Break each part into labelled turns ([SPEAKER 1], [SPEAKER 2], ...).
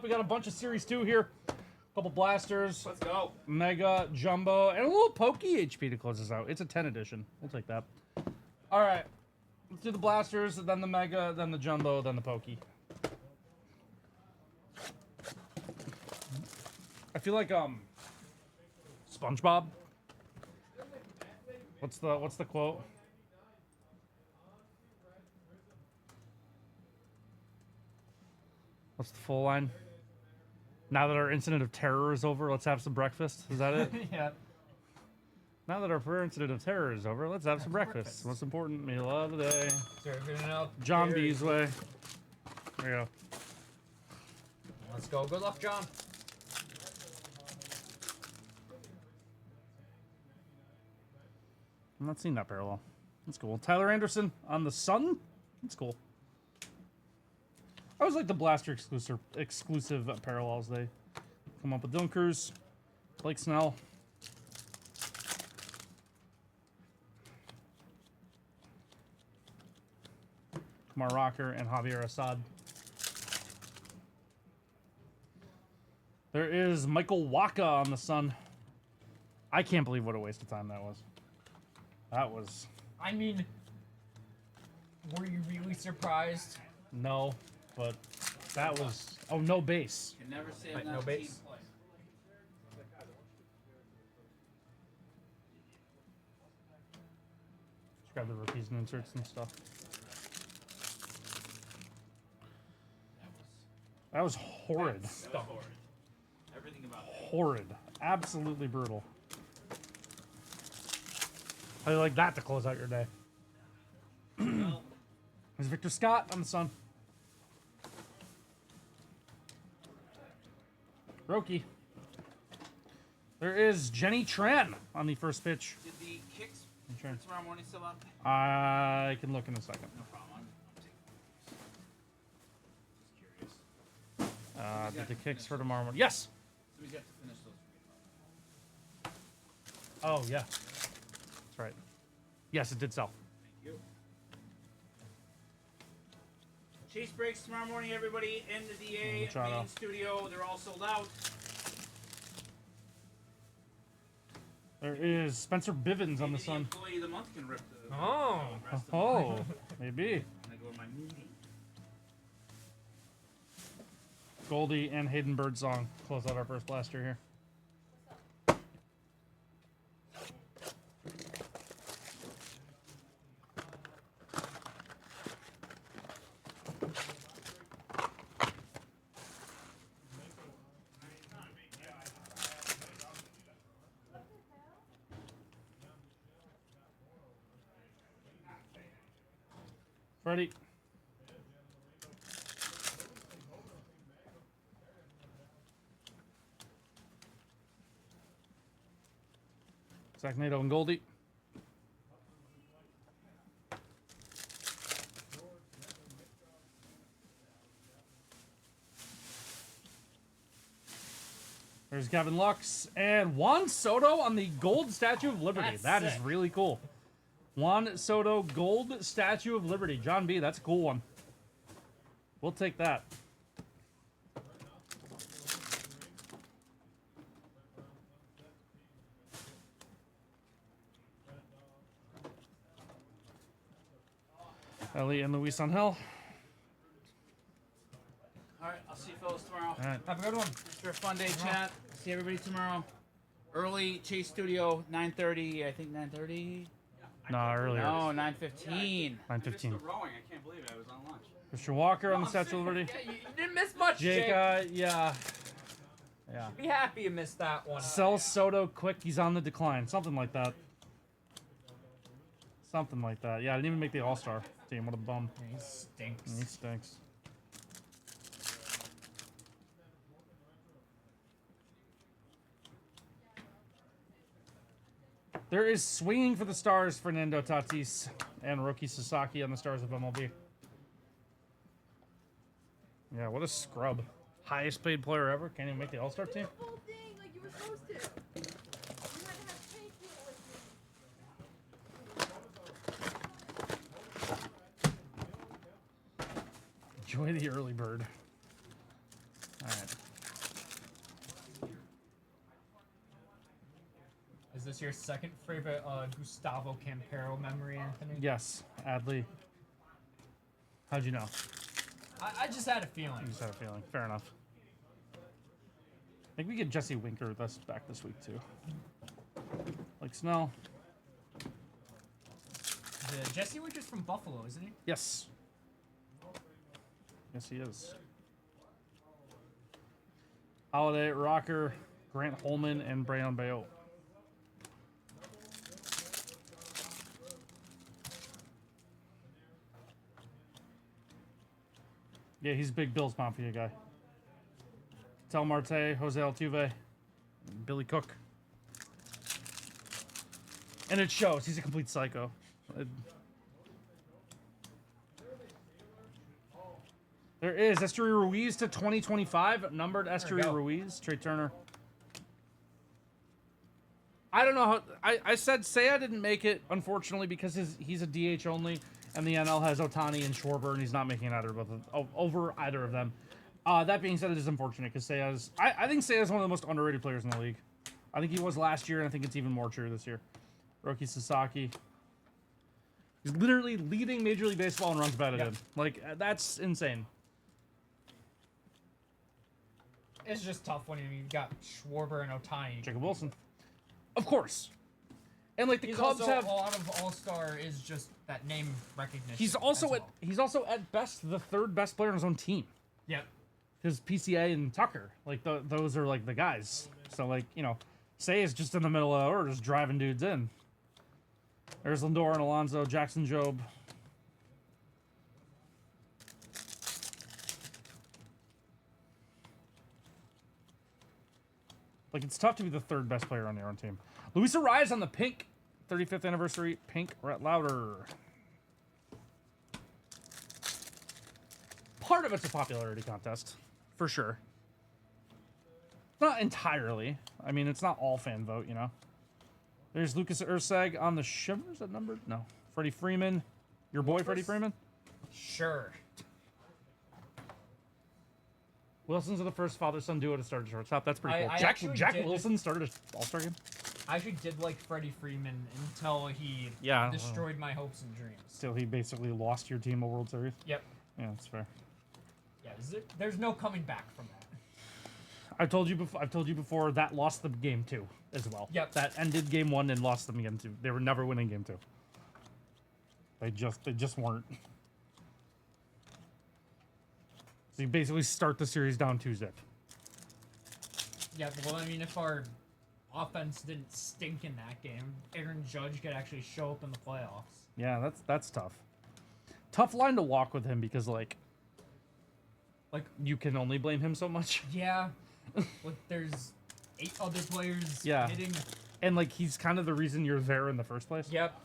[SPEAKER 1] We got a bunch of Series 2 here. A couple blasters.
[SPEAKER 2] Let's go.
[SPEAKER 1] Mega, Jumbo, and a little Pokey HP to close this out. It's a 10 edition. We'll take that. All right. Let's do the blasters, then the Mega, then the Jumbo, then the Pokey. I feel like SpongeBob. What's the quote? What's the full line? Now that our incident of terror is over, let's have some breakfast. Is that it?
[SPEAKER 3] Yeah.
[SPEAKER 1] Now that our incident of terror is over, let's have some breakfast. Most important meal of the day.
[SPEAKER 3] Serving out
[SPEAKER 1] JohnB's way. There you go.
[SPEAKER 3] Let's go. Good luck, John.
[SPEAKER 1] I'm not seeing that parallel. That's cool. Tyler Anderson on the Sun. That's cool. I always like the Blaster exclusive parallels they come up with. Dylan Cruz, Blake Snell. Kumar Rocker and Javier Assad. There is Michael Waka on the Sun. I can't believe what a waste of time that was. That was...
[SPEAKER 3] I mean, were you really surprised?
[SPEAKER 1] No, but that was... Oh, no base.
[SPEAKER 2] Can never say
[SPEAKER 3] Right,
[SPEAKER 2] enough
[SPEAKER 3] no
[SPEAKER 2] team
[SPEAKER 3] base.
[SPEAKER 2] play.
[SPEAKER 1] Just grab the rookies and inserts and stuff. That was horrid.
[SPEAKER 2] That was horrid. Everything about it.
[SPEAKER 1] Horrid. Absolutely brutal. How do you like that to close out your day?
[SPEAKER 2] Well,
[SPEAKER 1] There's Victor Scott on the Sun. Roki. There is Jenny Tran on the first pitch.
[SPEAKER 2] did the kicks
[SPEAKER 1] Tran.
[SPEAKER 2] tomorrow morning still up?
[SPEAKER 1] I can look in a second.
[SPEAKER 2] No problem. I'm taking just curious.
[SPEAKER 1] Did the kicks for tomorrow morning? Yes!
[SPEAKER 2] So we got to finish those.
[SPEAKER 1] Oh, yeah. That's right. Yes, it did sell.
[SPEAKER 2] Thank you. Chase breaks tomorrow morning, everybody. In the DA
[SPEAKER 1] Machado.
[SPEAKER 2] main studio. They're all sold out.
[SPEAKER 1] There is Spencer Bivens on the
[SPEAKER 2] Maybe
[SPEAKER 1] Sun.
[SPEAKER 2] Employee of the month can rip the
[SPEAKER 3] Oh.
[SPEAKER 2] rest of
[SPEAKER 1] Oh, maybe.
[SPEAKER 2] I'm gonna go to my meeting.
[SPEAKER 1] Goldie and Hayden Birdsong close out our first blaster here. Ready? Zach Nato and Goldie. There's Gavin Lux and Juan Soto on the gold Statue of Liberty.
[SPEAKER 3] That's
[SPEAKER 1] That is
[SPEAKER 3] sick.
[SPEAKER 1] really cool. Juan Soto gold Statue of Liberty. John B, that's a cool one. We'll take that. Ellie and Luis Angel.
[SPEAKER 2] All right, I'll see you fellas tomorrow.
[SPEAKER 1] All right.
[SPEAKER 3] Have a good one.
[SPEAKER 2] Thanks for a fun day, chat. See everybody tomorrow. Early Chase Studio, 9:30. I think 9:30.
[SPEAKER 1] No, earlier.
[SPEAKER 2] No, 9:15.
[SPEAKER 1] 9:15.
[SPEAKER 2] rowing. I can't believe it. I was on lunch.
[SPEAKER 1] Christian Walker on the Statue of Liberty.
[SPEAKER 3] Yeah, you didn't miss much,
[SPEAKER 1] Jake,
[SPEAKER 3] Jake.
[SPEAKER 1] yeah. Yeah.
[SPEAKER 3] Be happy you missed that one.
[SPEAKER 1] Sell Soto quick, he's on the decline. Something like that. Something like that. Yeah, I didn't even make the All-Star team. What a bum.
[SPEAKER 3] He stinks.
[SPEAKER 1] He stinks. There is swinging for the Stars, Fernando Tatis and Roki Sasaki on the Stars of MLB. Yeah, what a scrub. Highest paid player ever. Can't even make the All-Star team.
[SPEAKER 4] The whole thing like you were supposed to. You had to have faith in it with me.
[SPEAKER 1] Enjoy the early bird. All right.
[SPEAKER 3] this year's second favorite Gustavo Campero memory, Anthony?
[SPEAKER 1] Yes, Adley. How'd you know?
[SPEAKER 3] I just had a feeling.
[SPEAKER 1] You just had a feeling. Fair enough. I think we get Jesse Winker with us back this week too. Like Snell.
[SPEAKER 3] Jesse Winker's from Buffalo, isn't he?
[SPEAKER 1] Yes. Yes, he is. Holiday, Rocker, Grant Holman, and Brayon Bayot. Yeah, he's a big Bills Mafia guy. Tel Marte, Jose Altuve, Billy Cook. And it shows. He's a complete psycho. There is Esteury Ruiz to 2025. Numbered Esteury Ruiz. Trey Turner. I don't know how... I said Seiya didn't make it, unfortunately, because he's a DH only. And the NL has Ohtani and Schwarber, and he's not making over either of them. That being said, it is unfortunate because Seiya's... I think Seiya's one of the most underrated players in the league. I think he was last year, and I think it's even more true this year. Roki Sasaki. He's literally leading Major League Baseball in runs batted in. Like, that's insane.
[SPEAKER 3] It's just tough when you've got Schwarber and Ohtani.
[SPEAKER 1] Jacob Wilson. Of course. And like the Cubs
[SPEAKER 3] also,
[SPEAKER 1] have
[SPEAKER 3] a lot of All-Star is just that name recognition.
[SPEAKER 1] he's also at best the third best player on his own team.
[SPEAKER 3] Yep.
[SPEAKER 1] His PCA and Tucker. Like those are like the guys. So like, you know, Say is just in the middle of the order, just driving dudes in. There's Lindor and Alonso, Jackson Jobe. Like, it's tough to be the third best player on your own team. Luis Ariz on the pink 35th anniversary pink Rhett Lauder. Part of it's a popularity contest, for sure. Not entirely. I mean, it's not all fan vote, you know. There's Lucas Ursag on the shimmer. Is that numbered? No. Freddie Freeman. Your boy, Freddie Freeman?
[SPEAKER 3] Sure.
[SPEAKER 1] Wilson's are the first father-son duo to start at shortstop. That's pretty cool.
[SPEAKER 3] I
[SPEAKER 1] Jack
[SPEAKER 3] did-
[SPEAKER 1] Wilson started an All-Star game?
[SPEAKER 3] I actually did like Freddie Freeman until he
[SPEAKER 1] Yeah,
[SPEAKER 3] destroyed my hopes and dreams.
[SPEAKER 1] Still, he basically lost your team a World Series.
[SPEAKER 3] Yep.
[SPEAKER 1] Yeah, that's fair.
[SPEAKER 3] Yeah, there's no coming back from that.
[SPEAKER 1] I've told you before that lost them game 2 as well.
[SPEAKER 3] Yep.
[SPEAKER 1] That ended game 1 and lost them game 2. They were never winning game 2. They just weren't. So you basically start the series down 2-0.
[SPEAKER 3] Yeah, well, I mean, if our offense didn't stink in that game, Aaron Judge could actually show up in the playoffs.
[SPEAKER 1] Yeah, that's tough. Tough line to walk with him because like you can only blame him so much.
[SPEAKER 3] Yeah. Like, there's 8 other players hitting.
[SPEAKER 1] And like he's kind of the reason you're there in the first place.
[SPEAKER 3] Yep.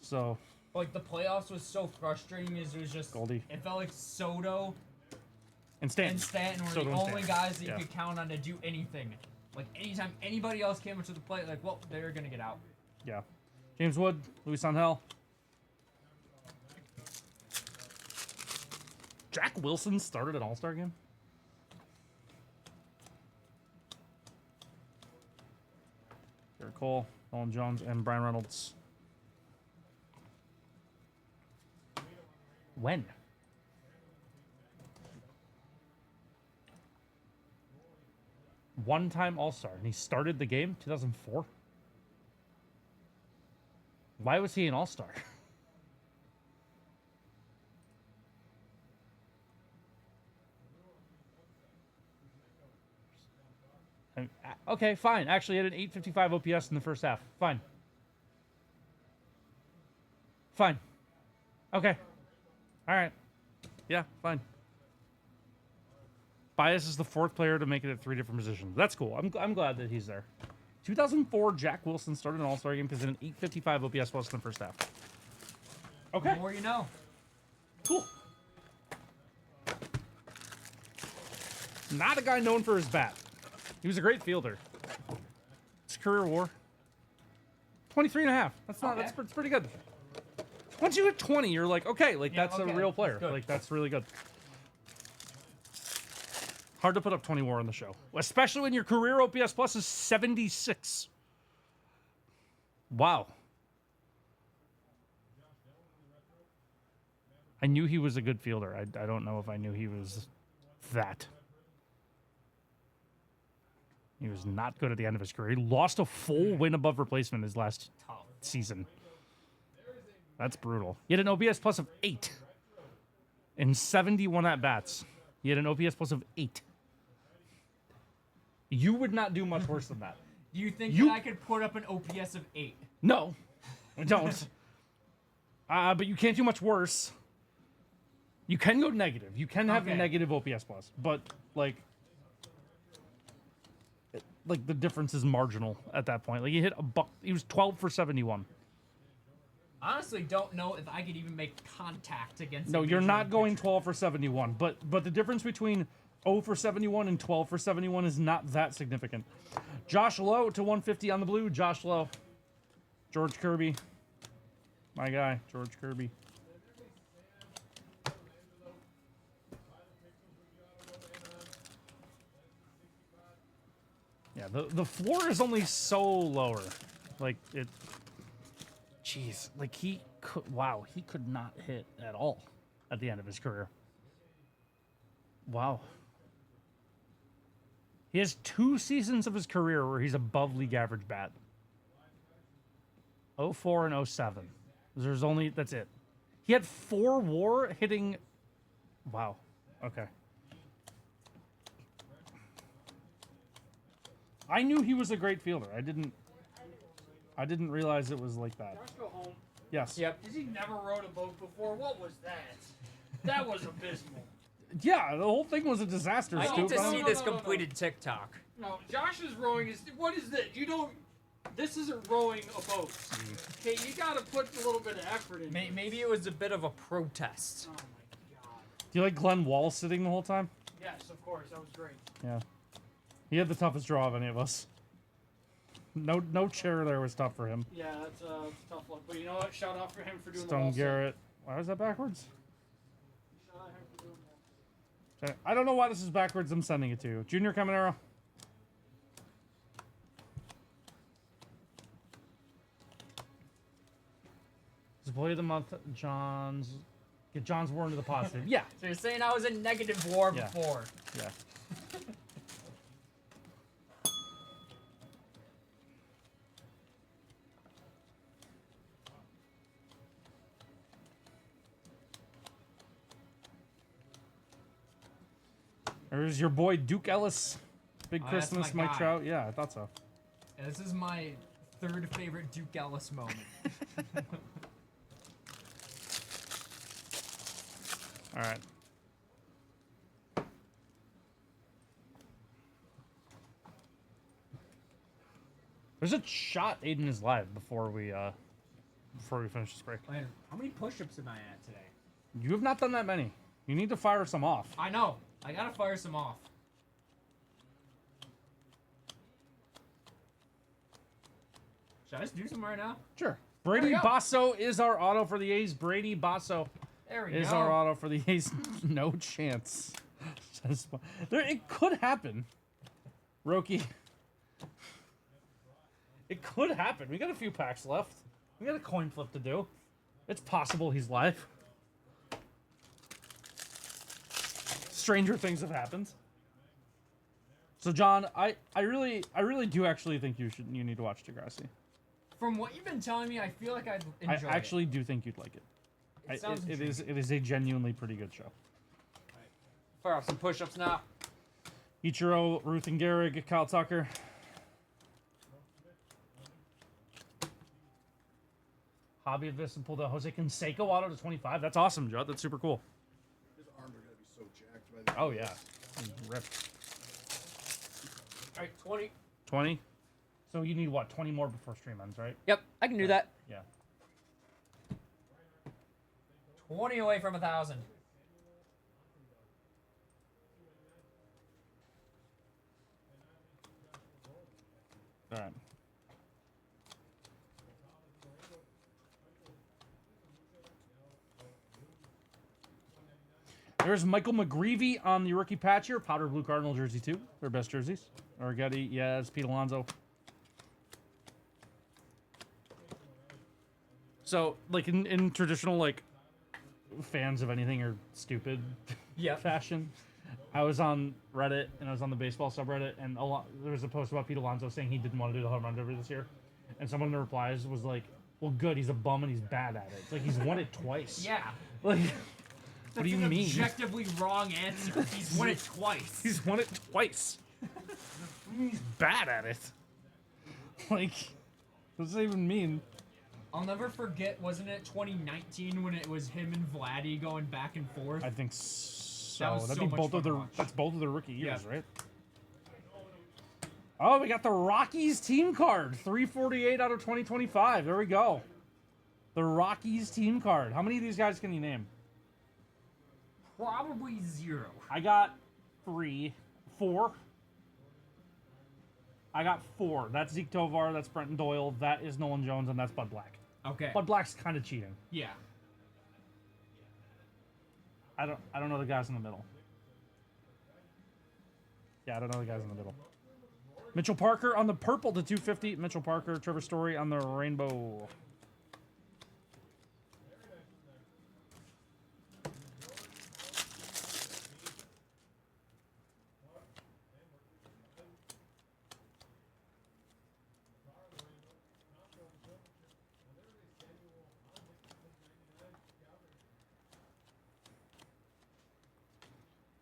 [SPEAKER 1] So
[SPEAKER 3] Like, the playoffs was so frustrating as it was just...
[SPEAKER 1] Goldie.
[SPEAKER 3] It felt like Soto
[SPEAKER 1] and Stanton
[SPEAKER 3] were
[SPEAKER 1] Soto
[SPEAKER 3] the
[SPEAKER 1] and
[SPEAKER 3] only
[SPEAKER 1] Stanton.
[SPEAKER 3] guys that you could count on to do anything. Like, anytime anybody else came into the plate, like, well, they're gonna get out.
[SPEAKER 1] Yeah. James Wood, Luis Angel. Jack Wilson started an All-Star game? Garrett Cole, Nolan Jones, and Brian Reynolds. When? One-time All-Star, and he started the game 2004. Why was he an All-Star? Okay, fine. Actually, he had an 855 OPS in the first half. Fine. Fine. Okay. All right. Yeah, fine. Bias is the 4th player to make it at 3 different positions. That's cool. I'm glad that he's there. 2004, Jack Wilson started an All-Star game because he had an 855 OPS plus in the first half. Okay.
[SPEAKER 3] The more you know.
[SPEAKER 1] Cool. Not a guy known for his bat. He was a great fielder. His career WAR 23.5. That's not.
[SPEAKER 3] Okay.
[SPEAKER 1] That's pretty good. Once you hit 20, you're like, okay, like
[SPEAKER 3] Yeah,
[SPEAKER 1] that's
[SPEAKER 3] okay,
[SPEAKER 1] a real
[SPEAKER 3] that's
[SPEAKER 1] player.
[SPEAKER 3] good.
[SPEAKER 1] Like that's really good. Hard to put up 20 WAR on the show, especially when your career OPS plus is 76. Wow. I knew he was a good fielder. I don't know if I knew he was that. He was not good at the end of his career. He lost a full win above replacement his last season. That's brutal. He had an OPS plus of 8 in 71 at-bats. He had an OPS plus of 8. You would not do much worse than that.
[SPEAKER 3] Do you think that I could put up an OPS of 8?
[SPEAKER 1] No, I don't. But you can't do much worse. You can go negative. You can have a negative OPS plus, but like the difference is marginal at that point. Like he hit a buck. He was 12 for 71.
[SPEAKER 3] Honestly, don't know if I could even make contact against.
[SPEAKER 1] No, you're not going 12 for 71. But the difference between 0 for 71 and 12 for 71 is not that significant. Josh Lowe to 150 on the blue. Josh Lowe. George Kirby. My guy, George Kirby. Yeah, the floor is only so lower. Like, it... Jeez. Like, he could... Wow, he could not hit at all at the end of his career. Wow. He has 2 seasons of his career where he's above league average bat. 04 and 07. There's only... That's it. He had 4 WAR hitting... Wow. Okay. I knew he was a great fielder. I didn't realize it was like that.
[SPEAKER 5] Josh, go home.
[SPEAKER 1] Yes.
[SPEAKER 3] Yep.
[SPEAKER 5] Has he never rode a boat before? What was that? That was abysmal.
[SPEAKER 1] Yeah, the whole thing was a disaster.
[SPEAKER 3] I
[SPEAKER 1] Stu.
[SPEAKER 3] need to
[SPEAKER 5] No,
[SPEAKER 3] see
[SPEAKER 5] no,
[SPEAKER 3] this
[SPEAKER 5] no, no, no.
[SPEAKER 3] completed TikTok.
[SPEAKER 5] No, Josh's rowing is... What is this? You don't... This isn't rowing a boat. Okay, you gotta put a little bit of effort in this.
[SPEAKER 3] Maybe it was a bit of a protest.
[SPEAKER 5] Oh my god.
[SPEAKER 1] Do you like Glenn Wall sitting the whole time?
[SPEAKER 5] Yes, of course. That was great.
[SPEAKER 1] Yeah. He had the toughest draw of any of us. No chair there was tough for him.
[SPEAKER 5] Yeah, that's a tough look. But you know what? Shout out for him for doing the
[SPEAKER 1] Stone
[SPEAKER 5] wall sit.
[SPEAKER 1] Garrett. Why was that backwards?
[SPEAKER 5] Shout out him for doing that.
[SPEAKER 1] I don't know why this is backwards. I'm sending it to you. Junior Caminero. Display of the month. Get John's war into the positive. Yeah.
[SPEAKER 3] So you're saying I was in negative WAR
[SPEAKER 1] Yeah.
[SPEAKER 3] before?
[SPEAKER 1] Yeah. There's your boy Duke Ellis. Big
[SPEAKER 3] Oh, that's
[SPEAKER 1] Christmas,
[SPEAKER 3] my
[SPEAKER 1] Mike
[SPEAKER 3] guy.
[SPEAKER 1] Trout. Yeah, I thought so.
[SPEAKER 3] Yeah, this is my 3rd favorite Duke Ellis moment.
[SPEAKER 1] All right. There's a shot Aiden is live before we finish this break.
[SPEAKER 3] Man, how many push-ups am I at today?
[SPEAKER 1] You have not done that many. You need to fire some off.
[SPEAKER 3] I know. I gotta fire some off. Should I just do some right now?
[SPEAKER 1] Sure. Brady
[SPEAKER 3] we go.
[SPEAKER 1] Basso is our auto for the A's. Brady Basso
[SPEAKER 3] There we
[SPEAKER 1] is
[SPEAKER 3] go.
[SPEAKER 1] our auto for the A's. No chance. It could happen. Roki. It could happen. We got a few packs left. We got a coin flip to do. It's possible he's live. Stranger things have happened. So John, I really do actually think you need to watch Degrassi.
[SPEAKER 3] From what you've been telling me, I feel like I'd
[SPEAKER 1] I
[SPEAKER 3] enjoy
[SPEAKER 1] actually do think you'd like it.
[SPEAKER 3] It sounds
[SPEAKER 1] It is a genuinely pretty good show.
[SPEAKER 3] Fire off some push-ups now.
[SPEAKER 1] Ichiro, Ruth and Gehrig, Kyle Tucker. Hobby of this and pulled a Jose Canseco auto to 25. That's awesome, Judd. That's super cool.
[SPEAKER 6] His arms are gonna be so jacked by the
[SPEAKER 1] Oh yeah, ripped.
[SPEAKER 3] All right, 20.
[SPEAKER 1] 20. So you need what? 20 more before stream ends, right?
[SPEAKER 3] Yep, I can do that.
[SPEAKER 1] Yeah.
[SPEAKER 3] 20 away from 1,000.
[SPEAKER 1] All right. There's Michael McGreevy on the rookie patch here. Powder blue Cardinal jersey too. Their best jerseys. Orgetti, yes, Pete Alonso. So, like in traditional like fans of anything are stupid
[SPEAKER 3] Yeah.
[SPEAKER 1] fashion, I was on Reddit and I was on the baseball subreddit, and there was a post about Pete Alonso saying he didn't want to do the home run derby this year, and someone in the replies was like, "Well, good, he's a bum and he's bad at it." It's like he's won it twice.
[SPEAKER 3] Yeah.
[SPEAKER 1] Like, what do you
[SPEAKER 3] That's an
[SPEAKER 1] mean?
[SPEAKER 3] objectively wrong answer. He's won it twice.
[SPEAKER 1] He's won it twice. He's bad at it. Like, what does that even mean?
[SPEAKER 3] I'll never forget, wasn't it 2019 when it was him and Vladdy going back and forth?
[SPEAKER 1] I think so.
[SPEAKER 3] That was
[SPEAKER 1] That'd
[SPEAKER 3] so
[SPEAKER 1] be
[SPEAKER 3] much
[SPEAKER 1] both
[SPEAKER 3] fun
[SPEAKER 1] of
[SPEAKER 3] to
[SPEAKER 1] their.
[SPEAKER 3] watch.
[SPEAKER 1] That's both of their rookie years,
[SPEAKER 3] Yeah.
[SPEAKER 1] right? Oh, we got the Rockies team card, 348 out of 2025. There we go. The Rockies team card. How many of these guys can you name?
[SPEAKER 3] Probably 0.
[SPEAKER 1] I got 4. I got 4. That's Zeke Tovar. That's Brenton Doyle. That is Nolan Jones, and that's Bud Black.
[SPEAKER 3] Okay.
[SPEAKER 1] Bud Black's kind of cheating.
[SPEAKER 3] Yeah.
[SPEAKER 1] I don't know the guys in the middle. Yeah, I don't know the guys in the middle. Mitchell Parker on the purple to 250. Mitchell Parker, Trevor Story on the rainbow.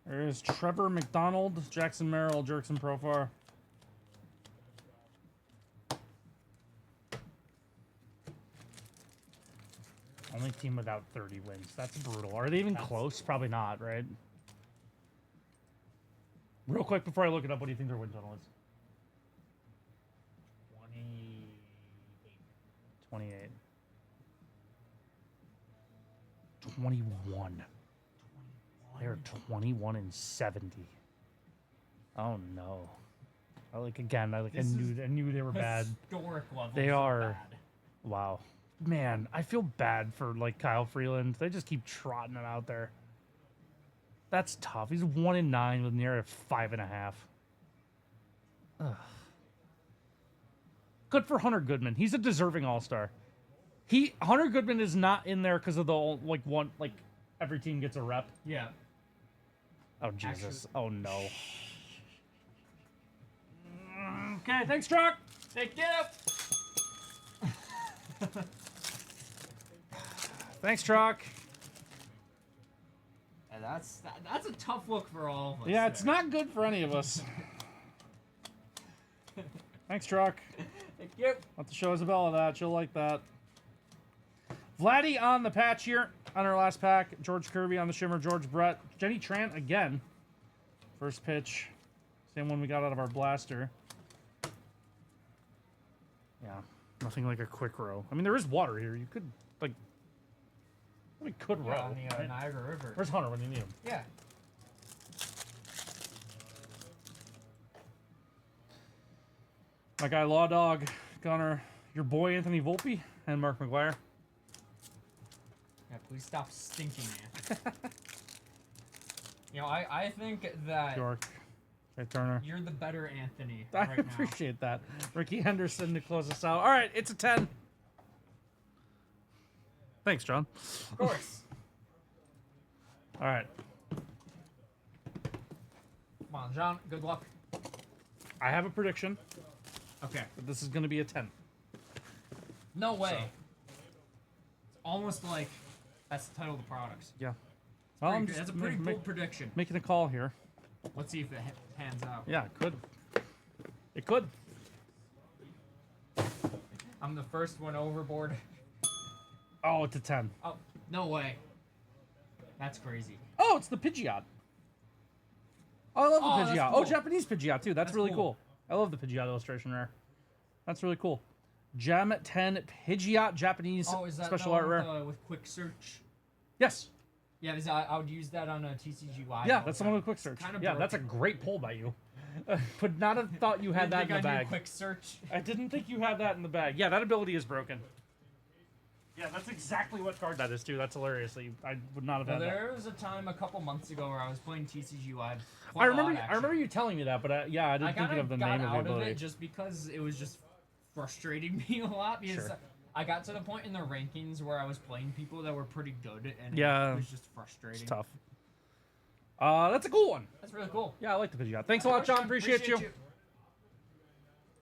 [SPEAKER 1] There's Trevor McDonald, Jackson Merrill, Jerkson Profar. Only team without 30 wins. That's brutal. Are they even close? Probably not, right? Real quick before I look it up, what do you think their win total is? 28. 21. They're 21 and 70. Oh no! I knew they were bad.
[SPEAKER 3] Historic level.
[SPEAKER 1] They are.
[SPEAKER 3] Bad.
[SPEAKER 1] Wow, man, I feel bad for like Kyle Freeland. They just keep trotting it out there. That's tough. He's 1-9 with near a 5.5. Ugh. Good for Hunter Goodman. He's a deserving All-Star. Hunter Goodman is not in there because of the every team gets a rep.
[SPEAKER 3] Yeah.
[SPEAKER 1] Oh Jesus!
[SPEAKER 3] Actually-
[SPEAKER 1] Oh no! Okay, thanks, Truck.
[SPEAKER 3] Thank you.
[SPEAKER 1] Thanks, Truck.
[SPEAKER 3] And that's a tough look for all of us.
[SPEAKER 1] Yeah, it's
[SPEAKER 3] there.
[SPEAKER 1] not good for any of us. Thanks, Truck.
[SPEAKER 3] Thank you.
[SPEAKER 1] Let the show Isabella that. She'll like that. Vladdy on the patch here on our last pack. George Kirby on the shimmer. George Brett. Jenny Trant again. First pitch. Same one we got out of our blaster. Yeah, nothing like a quick row. I mean, there is water here. You could, we could row.
[SPEAKER 3] Yeah, on the
[SPEAKER 1] right?
[SPEAKER 3] Niagara River.
[SPEAKER 1] Where's Hunter when you need him?
[SPEAKER 3] Yeah.
[SPEAKER 1] My guy Law Dog, Gunner, your boy Anthony Volpe, and Mark McGuire.
[SPEAKER 3] Yeah, please stop stinking, man. I think that
[SPEAKER 1] York, Jay Turner.
[SPEAKER 3] you're the better Anthony
[SPEAKER 1] I
[SPEAKER 3] right now.
[SPEAKER 1] appreciate that. Ricky Henderson to close us out. All right, it's a 10. Thanks, John.
[SPEAKER 3] Of course.
[SPEAKER 1] All right,
[SPEAKER 3] Come on, John. Good luck.
[SPEAKER 1] I have a prediction
[SPEAKER 3] Okay.
[SPEAKER 1] that this is going to be a 10.
[SPEAKER 3] No way.
[SPEAKER 1] So-
[SPEAKER 3] It's almost like that's the title of the products.
[SPEAKER 1] Yeah. Well, I'm
[SPEAKER 3] That's
[SPEAKER 1] just
[SPEAKER 3] a pretty bold prediction.
[SPEAKER 1] making a call here.
[SPEAKER 3] Let's see if it pans out.
[SPEAKER 1] Yeah, it could. It could.
[SPEAKER 3] I'm the first one overboard.
[SPEAKER 1] Oh, it's a 10.
[SPEAKER 3] Oh, no way. That's crazy.
[SPEAKER 1] Oh, it's the Pidgeot. Oh, I love
[SPEAKER 3] Oh,
[SPEAKER 1] the
[SPEAKER 3] that's
[SPEAKER 1] Pidgeot.
[SPEAKER 3] cool.
[SPEAKER 1] Oh, Japanese Pidgeot, too. That's really
[SPEAKER 3] cool.
[SPEAKER 1] cool. I love the Pidgeot illustration rare. That's really cool. Gem 10 Pidgeot Japanese
[SPEAKER 3] Oh, is that
[SPEAKER 1] special
[SPEAKER 3] the
[SPEAKER 1] art
[SPEAKER 3] one
[SPEAKER 1] rare.
[SPEAKER 3] with quick search?
[SPEAKER 1] Yes.
[SPEAKER 3] Yeah, I would use that on a TCGY.
[SPEAKER 1] Yeah,
[SPEAKER 3] all
[SPEAKER 1] that's
[SPEAKER 3] the
[SPEAKER 1] the one
[SPEAKER 3] time.
[SPEAKER 1] with quick search.
[SPEAKER 3] Kinda
[SPEAKER 1] Yeah, that's a
[SPEAKER 3] broken.
[SPEAKER 1] great pull by you. Would not have thought you had that
[SPEAKER 3] Didn't
[SPEAKER 1] in the
[SPEAKER 3] think I knew
[SPEAKER 1] bag.
[SPEAKER 3] quick search.
[SPEAKER 1] I didn't think you had that in the bag. Yeah, that ability is broken. Yeah, that's exactly what card that is, too. That's hilarious. I would not have
[SPEAKER 3] Well,
[SPEAKER 1] had that.
[SPEAKER 3] there was a time a couple months ago where I was playing TCGY.
[SPEAKER 1] I remember you telling me that, but yeah, I
[SPEAKER 3] I
[SPEAKER 1] didn't think
[SPEAKER 3] kind
[SPEAKER 1] of the
[SPEAKER 3] got
[SPEAKER 1] name of the
[SPEAKER 3] out of
[SPEAKER 1] ability.
[SPEAKER 3] it just because it was just frustrating me a lot because
[SPEAKER 1] Sure.
[SPEAKER 3] I got to the point in the rankings where I was playing people that were pretty good, and
[SPEAKER 1] Yeah.
[SPEAKER 3] it was just frustrating.
[SPEAKER 1] It's tough. That's a cool one.
[SPEAKER 3] That's really cool.
[SPEAKER 1] Yeah, I like the pidgeot. Thanks a lot, John. Appreciate you.